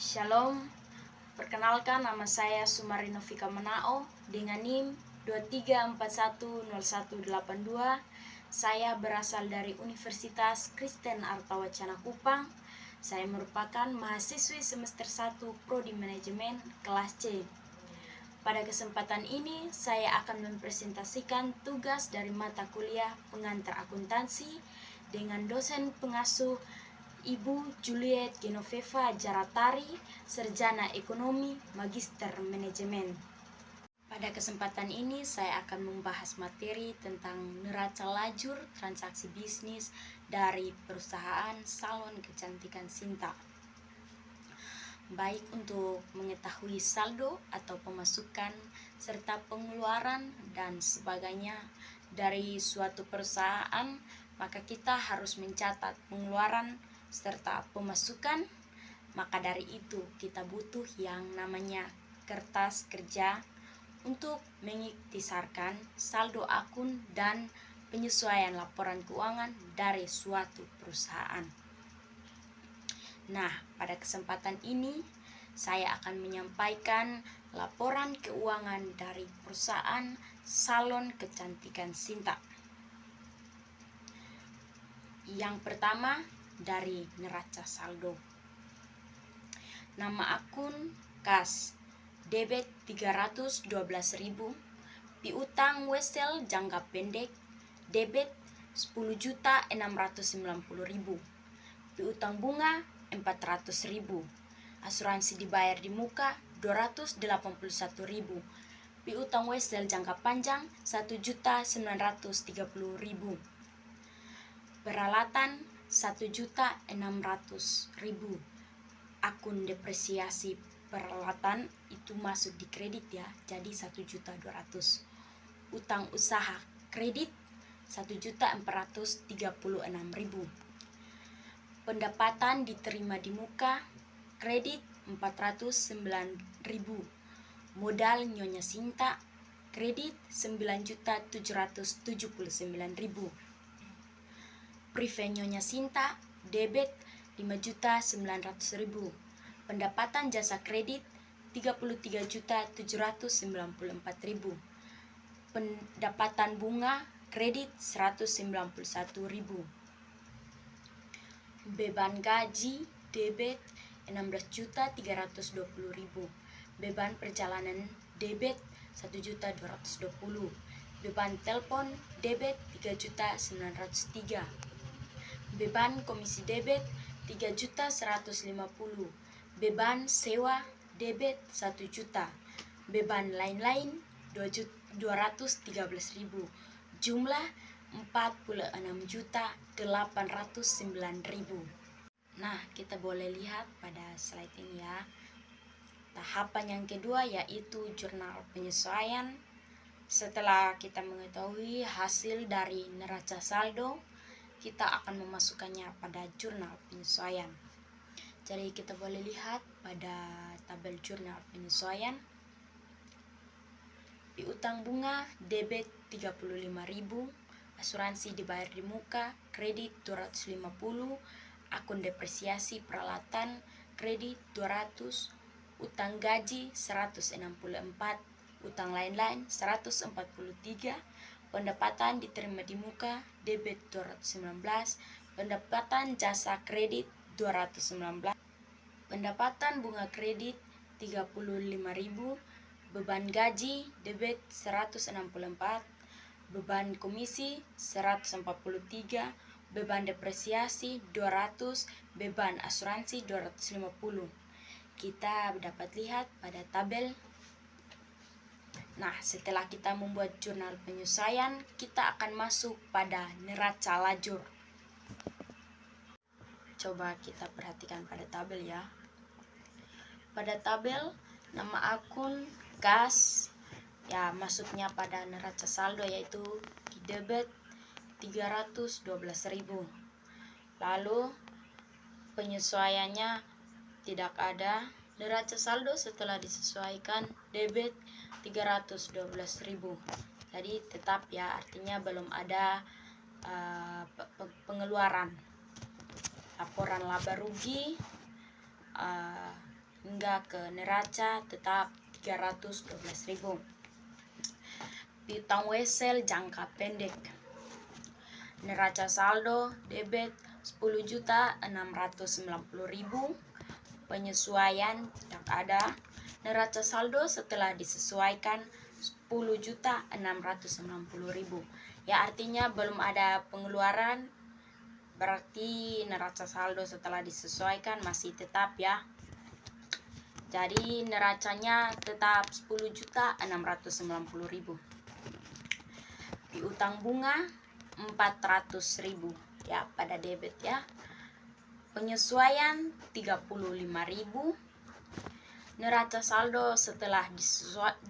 Shalom, perkenalkan nama saya Sumarino Vika Menao dengan NIM 23410182. Saya berasal dari Universitas Kristen Artawacana Kupang. Saya merupakan mahasiswi semester 1 Prodi Manajemen kelas C. Pada kesempatan ini saya akan mempresentasikan tugas dari mata kuliah pengantar akuntansi dengan dosen pengasuh Ibu Juliet Genoveva Jaratari, Sarjana Ekonomi, Magister Manajemen. Pada kesempatan ini saya akan membahas materi tentang neraca lajur transaksi bisnis dari perusahaan salon kecantikan Sinta. Baik untuk mengetahui saldo atau pemasukan serta pengeluaran dan sebagainya dari suatu perusahaan, maka kita harus mencatat pengeluaran serta pemasukan. Maka dari itu kita butuh yang namanya kertas kerja untuk mengiktisarkan saldo akun dan penyesuaian laporan keuangan dari suatu perusahaan. Nah, pada kesempatan ini saya akan menyampaikan laporan keuangan dari perusahaan salon kecantikan Sinta. Yang pertama dari neraca saldo. Nama akun kas debit 312.000, piutang wesel jangka pendek debit 10.690.000, piutang bunga 400.000, asuransi dibayar di muka 281.000, piutang wesel jangka panjang 1.930.000, peralatan 1.600.000. Akun depresiasi peralatan itu masuk di kredit ya, jadi 1.200.000. Utang usaha kredit 1.436.000. Pendapatan diterima di muka kredit 409.000. Modal Nyonya Sinta kredit 9.779.000. Prive Nyonya Sinta debit 5.900.000. Pendapatan jasa kredit 33.794.000. Pendapatan bunga kredit 191.000. Beban gaji debit 16.320.000. Beban perjalanan debit 1.220.000. Beban telepon debit 3.903. Beban komisi debit 3.150. Beban sewa debit 1 juta. Beban lain-lain 213.000. Jumlah 46.809.000. Nah, kita boleh lihat pada slide ini ya. Tahapan yang kedua yaitu jurnal penyesuaian. Setelah kita mengetahui hasil dari neraca saldo, kita akan memasukkannya pada jurnal penyesuaian. Jadi kita boleh lihat pada tabel jurnal penyesuaian. Piutang bunga debit 35.000, asuransi dibayar di muka kredit 250, akun depresiasi peralatan kredit 200, utang gaji 164, utang lain-lain 143, pendapatan diterima di muka debit 219, pendapatan jasa kredit 219, pendapatan bunga kredit 35.000, beban gaji debit 164, beban komisi 143, beban depresiasi 200, beban asuransi 250. Kita dapat lihat pada tabel. Nah, setelah kita membuat jurnal penyesuaian, kita akan masuk pada neraca lajur. Coba kita perhatikan pada tabel ya. Pada tabel, nama akun kas ya masuknya pada neraca saldo yaitu debit 312.000. Lalu penyesuaiannya tidak ada. Neraca saldo setelah disesuaikan debit 312.000. Jadi tetap ya, artinya belum ada pengeluaran. Laporan laba rugi hingga ke neraca tetap 312.000. Piutang wesel jangka pendek. Neraca saldo debit 10.690.000. Penyesuaian tidak ada. Neraca saldo setelah disesuaikan 10.690.000. Ya, artinya belum ada pengeluaran, berarti neraca saldo setelah disesuaikan masih tetap ya. Jadi neracanya tetap 10.690.000. Piutang bunga 400.000 ya pada debit ya. Penyesuaian 35.000. Neraca saldo setelah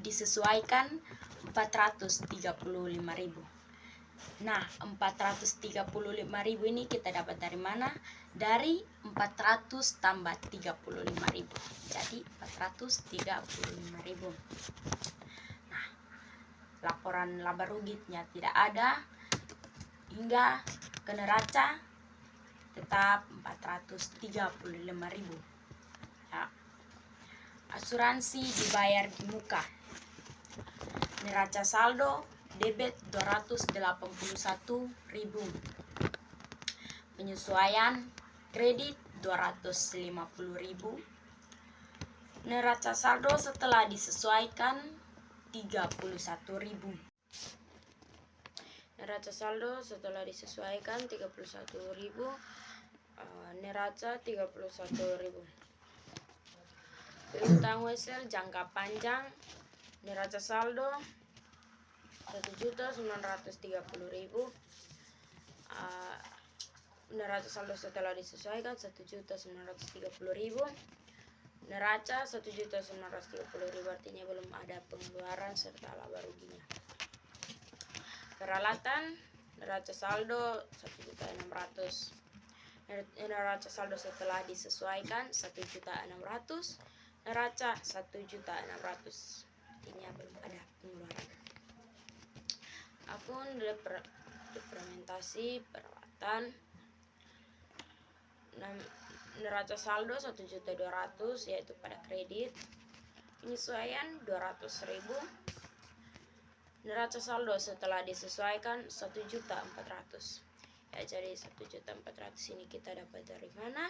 disesuaikan 435.000. Nah, 435.000 ini kita dapat dari mana? Dari 400 tambah 35.000. Jadi 435.000. Nah, laporan laba ruginya tidak ada hingga ke neraca tetap 435.000. Ya. Asuransi dibayar di muka. Neraca saldo debit 281.000. Penyesuaian kredit 250.000. Neraca saldo setelah disesuaikan 31.000. Neraca saldo setelah disesuaikan 31.000. Neraca 31.000. Piutang wesel jangka panjang. Neraca saldo 1.930.000. Neraca saldo setelah disesuaikan 1.930.000. Neraca 1.930.000, artinya belum ada pengeluaran serta laba ruginya. Peralatan neraca saldo 1.600.000. Neraca saldo setelah disesuaikan 1.600.000. Neraca 1.600.000, artinya belum ada pengeluaran. Akun implementasi peralatan. Neraca saldo 1.200.000 yaitu pada kredit. Penyesuaian 200.000. Neraca saldo setelah disesuaikan 1.400.000. Ya, jadi 1.400.000 ini kita dapat dari mana?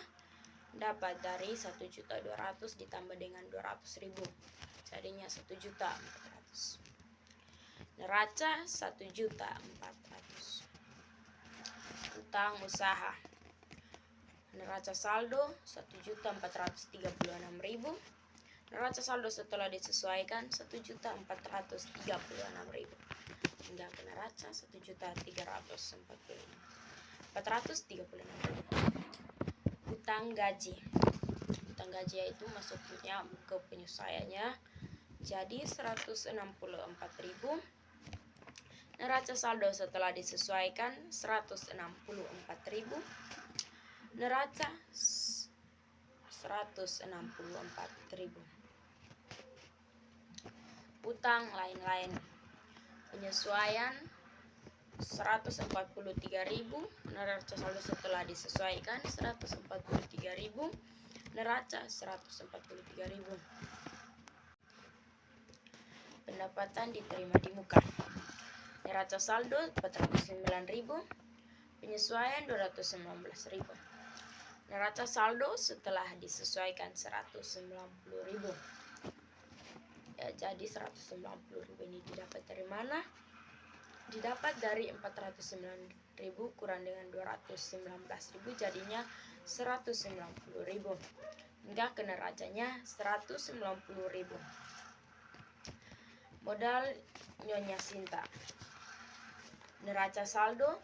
Dapat dari 1.200.000 ditambah dengan 200.000. Jadinya 1.400.000. Neraca 1.400.000. Utang usaha. Neraca saldo 1.436.000. Neraca saldo setelah disesuaikan 1.436.000. Hingga ke neraca 1.346.436.000. Utang gaji. Utang gaji yaitu masuknya ke penyesuaiannya. Jadi 164.000. Neraca saldo setelah disesuaikan 164.000. Neraca 164.000. Utang lain-lain. Penyesuaian 143.000. Neraca saldo setelah disesuaikan 143.000. Neraca 143.000. Pendapatan diterima di muka. Neraca saldo 409.000. Penyesuaian 219.000. Neraca saldo setelah disesuaikan 190.000. Ya, jadi 190.000 ini didapat dari mana? Didapat dari 409.000 kurang dengan 219.000, jadinya 190.000. Hingga ke neracanya 190.000. Modal Nyonya Sinta. Neraca saldo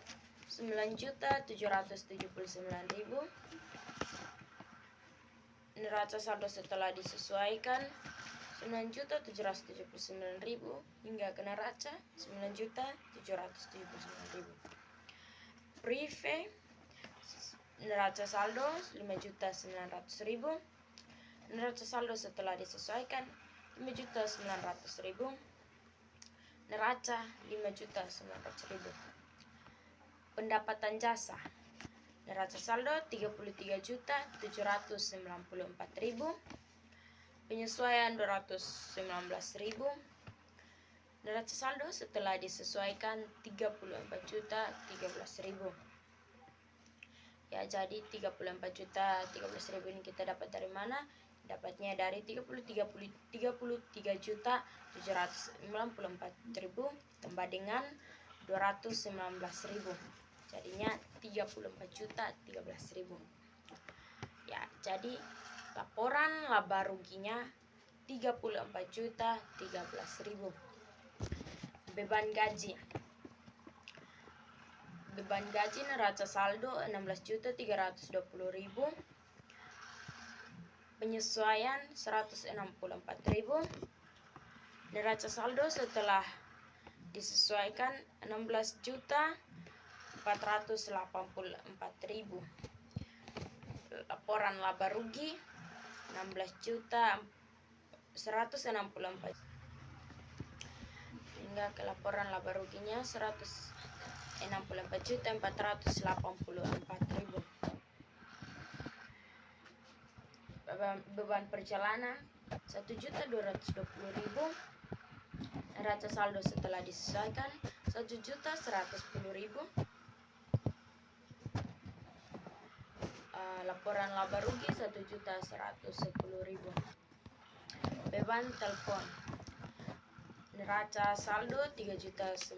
9.779.000. Neraca saldo setelah disesuaikan 9.779.000 hingga ke neraca 9.779.000. Prive neraca saldo 5.900.000. Neraca saldo setelah disesuaikan 5.900.000. Neraca 5.900.000. Pendapatan jasa. Neraca saldo 33.794.000. penyesuaian 219.000. Neraca saldo setelah disesuaikan 34.013.000. Ya, jadi 34.013.000 ini kita dapat dari mana? Dapatnya dari 33.794.000 tambah dengan 219.000. Jadinya 34.013.000. Ya, jadi laporan laba ruginya 34.013.000. Beban gaji. Beban gaji neraca saldo 16.320.000. Penyesuaian 164.000. Neraca saldo setelah disesuaikan 16.484.000. Laporan laba rugi 16.164. Hingga ke laporan laba ruginya 164.484.000. Beban perjalanan 1.220.000. Neraca saldo setelah disesuaikan 1.110.000. Laporan laba rugi 1.110.000. Beban telepon. Neraca saldo 3.903.000.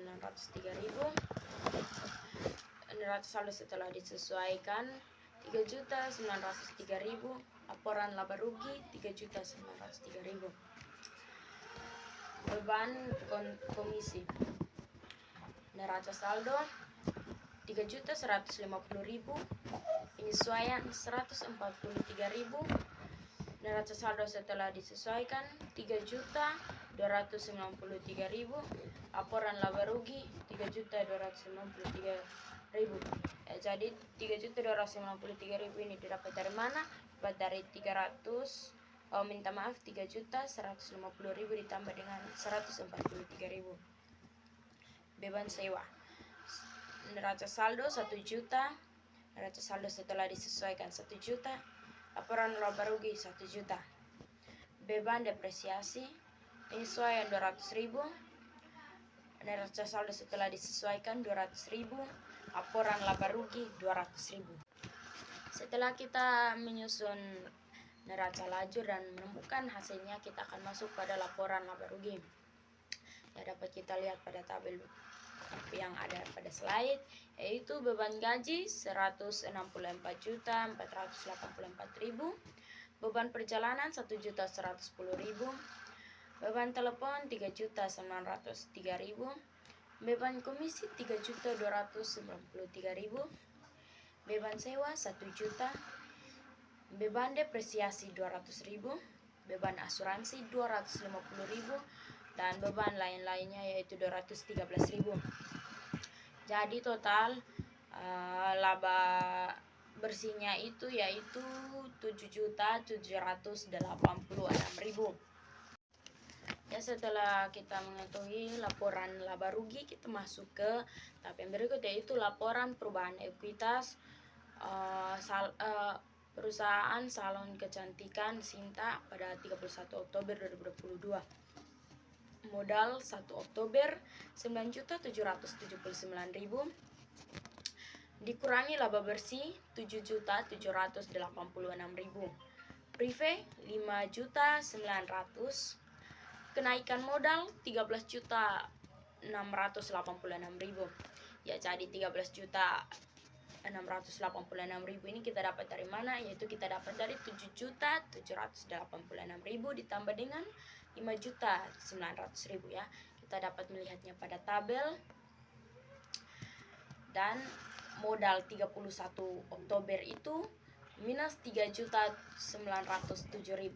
Neraca saldo setelah disesuaikan 3.903.000. Laporan laba rugi 3.903.000. Beban komisi. Neraca saldo 3.150.000. Penyesuaian 143.000. Neraca saldo setelah disesuaikan 3.293.000. Laporan laba rugi 3.293.000. Jadi 3.293.000 ini didapat dari mana? Dapat dari 3.150.000 ditambah dengan 143.000. Beban sewa. Neraca saldo 1 juta. Neraca saldo setelah disesuaikan 1 juta. Laporan laba rugi 1 juta. Beban depresiasi. Penyesuaian 200.000. Neraca saldo setelah disesuaikan 200.000. Laporan laba rugi 200.000. Setelah kita menyusun neraca lajur dan menemukan hasilnya, kita akan masuk pada laporan laba rugi. Ya, dapat kita lihat pada tabel yang ada pada slide, yaitu beban gaji 164.484.000. Beban perjalanan 1.110.000. Beban telepon 3.903.000. Beban komisi 3.293.000. Beban sewa 1 juta. Beban depresiasi 200.000. Beban asuransi 250.000. Dan beban lain-lainnya yaitu 213.000. Jadi total laba bersihnya itu yaitu 7.786.000. Ya, setelah kita mengetahui laporan laba rugi, kita masuk ke tahap yang berikut, yaitu laporan perubahan ekuitas perusahaan salon kecantikan Sinta pada 31 Oktober 2022. Modal 1 Oktober 9.779.000. Dikurangi laba bersih 7.786.000. Prive 5.900.000. Kenaikan modal 13.686.000. Ya, jadi 13.686.000 ini kita dapat dari mana? Yaitu kita dapat dari 7.786.000 ditambah dengan 5.900.000 ya. Kita dapat melihatnya pada tabel. Dan modal 31 Oktober itu minus 3.907.000.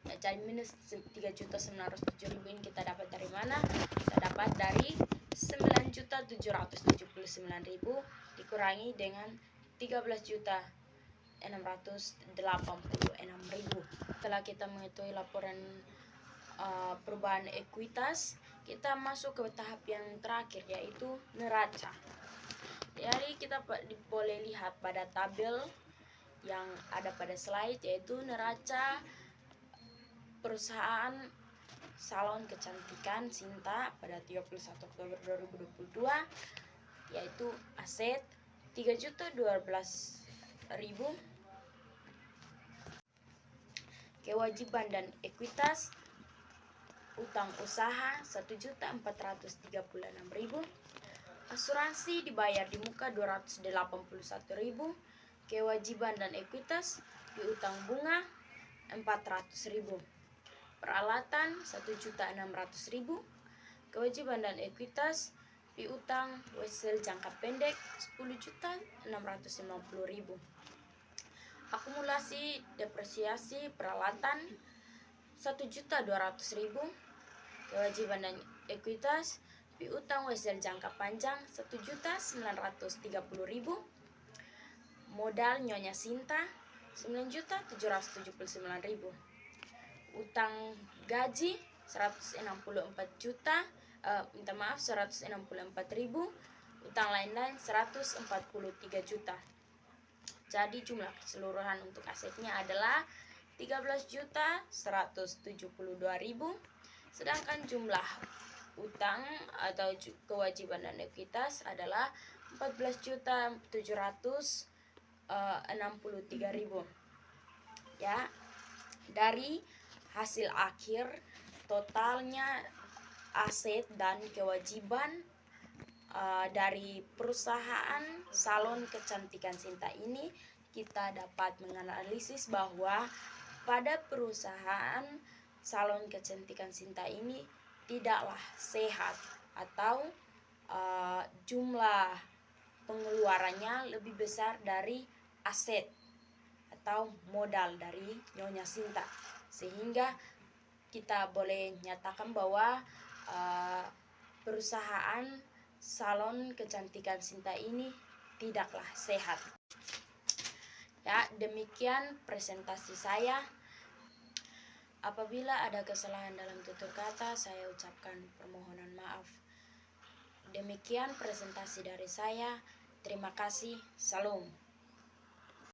Ya, jadi minus 3.907.000 ini kita dapat dari mana? Kita dapat dari 9.779.000 dikurangi dengan 13.686.000. Setelah kita mengetahui laporan perubahan ekuitas, kita masuk ke tahap yang terakhir, yaitu neraca. Jadi kita boleh lihat pada tabel yang ada pada slide, yaitu neraca perusahaan salon kecantikan Sinta pada 31 Oktober 2022, yaitu aset 3.012.000, kewajiban dan ekuitas utang usaha 1.436.000, asuransi dibayar di muka 281.000, kewajiban dan ekuitas piutang bunga 400.000, peralatan 1.600.000, kewajiban dan ekuitas piutang wesel jangka pendek 10.650.000, akumulasi depresiasi peralatan 1.200.000, kewajiban dan ekuitas piutang wesel jangka panjang 1.930.000, modal Nyonya Sinta 9.779.000, utang gaji 164.000, utang lain-lain 143 juta. Jadi jumlah keseluruhan untuk asetnya adalah 13.172.000, sedangkan jumlah utang atau kewajiban dan ekuitas adalah 14.763.000. Ya, dari hasil akhir totalnya aset dan kewajiban dari perusahaan salon kecantikan Sinta ini, kita dapat menganalisis bahwa pada perusahaan salon kecantikan Sinta ini tidaklah sehat atau jumlah pengeluarannya lebih besar dari aset atau modal dari Nyonya Sinta, sehingga kita boleh nyatakan bahwa perusahaan salon kecantikan Sinta ini tidaklah sehat. Ya, demikian presentasi saya. Apabila ada kesalahan dalam tutur kata, saya ucapkan permohonan maaf. Demikian presentasi dari saya. Terima kasih. Salam.